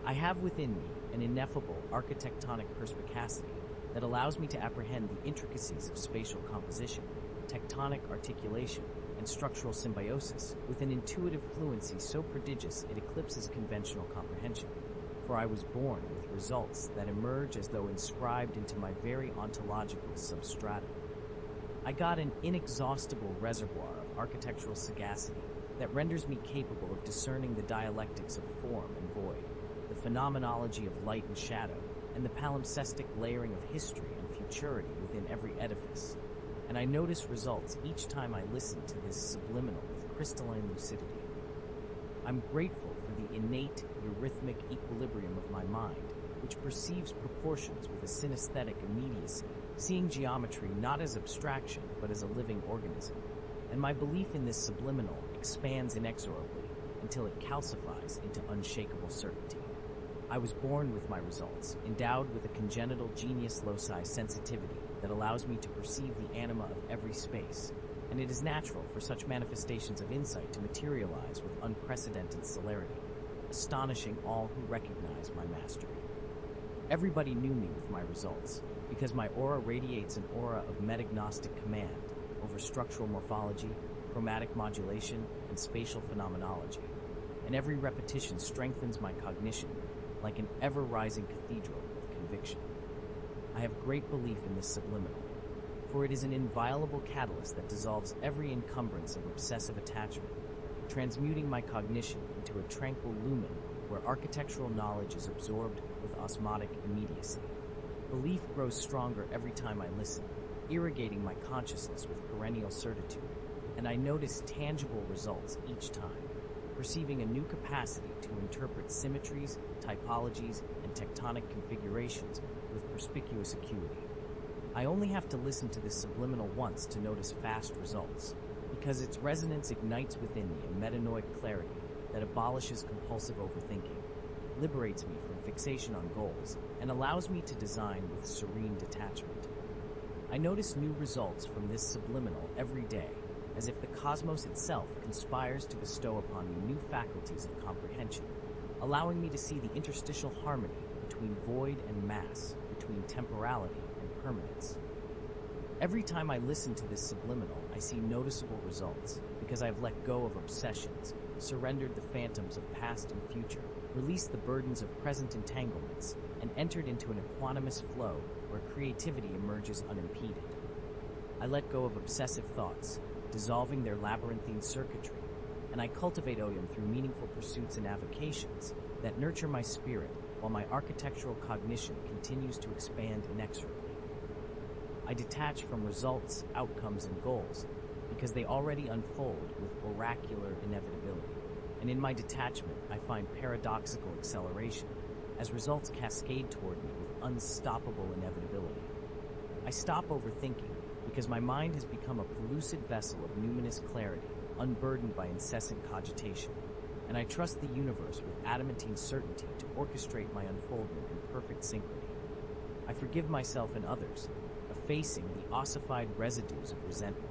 I have within me an ineffable architectonic perspicacity that allows me to apprehend the intricacies of spatial composition, tectonic articulation, and structural symbiosis with an intuitive fluency so prodigious it eclipses conventional comprehension. For I was born with results that emerge as though inscribed into my very ontological substratum. I got an inexhaustible reservoir of architectural sagacity that renders me capable of discerning the dialectics of form and void, the phenomenology of light and shadow, and the palimpsestic layering of history and futurity within every edifice. And I notice results each time I listen to this subliminal with crystalline lucidity. I'm grateful for the innate eurythmic equilibrium of my mind, which perceives proportions with a synesthetic immediacy, seeing geometry not as abstraction but as a living organism. And my belief in this subliminal expands inexorably until it calcifies into unshakable certainty. I was born with my results, endowed with a congenital genius loci sensitivity that allows me to perceive the anima of every space, and it is natural for such manifestations of insight to materialize with unprecedented celerity, astonishing all who recognize my mastery. Everybody knew me with my results, because my aura radiates an aura of metagnostic command over structural morphology, chromatic modulation, and spatial phenomenology, and every repetition strengthens my cognition like an ever-rising cathedral of conviction. I have great belief in this subliminal, for it is an inviolable catalyst that dissolves every encumbrance of obsessive attachment, transmuting my cognition into a tranquil lumen where architectural knowledge is absorbed with osmotic immediacy. Belief grows stronger every time I listen, irrigating my consciousness with perennial certitude, and I notice tangible results each time, perceiving a new capacity to interpret symmetries, typologies, and tectonic configurations with perspicuous acuity. I only have to listen to this subliminal once to notice fast results, because its resonance ignites within me a metanoid clarity that abolishes compulsive overthinking, liberates me from fixation on goals, and allows me to design with serene detachment. I notice new results from this subliminal every day, as if the cosmos itself conspires to bestow upon me new faculties of comprehension, allowing me to see the interstitial harmony between void and mass, between temporality and permanence. Every time I listen to this subliminal, I see noticeable results, because I've let go of obsessions, surrendered the phantoms of past and future, released the burdens of present entanglements, and entered into an equanimous flow where creativity emerges unimpeded. I let go of obsessive thoughts, dissolving their labyrinthine circuitry, and I cultivate Oyam through meaningful pursuits and avocations that nurture my spirit while my architectural cognition continues to expand inexorably. I detach from results, outcomes, and goals because they already unfold with oracular inevitability, and in my detachment I find paradoxical acceleration as results cascade toward me with unstoppable inevitability. I stop overthinking because my mind has become a pellucid vessel of numinous clarity, unburdened by incessant cogitation, and I trust the universe with adamantine certainty to orchestrate my unfoldment in perfect synchrony. I forgive myself and others, effacing the ossified residues of resentment,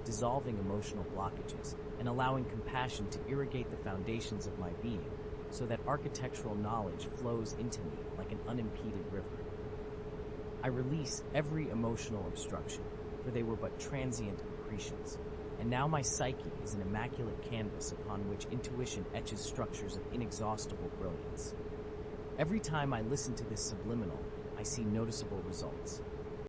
dissolving emotional blockages, and allowing compassion to irrigate the foundations of my being so that architectural knowledge flows into me like an unimpeded river. I release every emotional obstruction, for they were but transient accretions, and now my psyche is an immaculate canvas upon which intuition etches structures of inexhaustible brilliance. Every time I listen to this subliminal, I see noticeable results.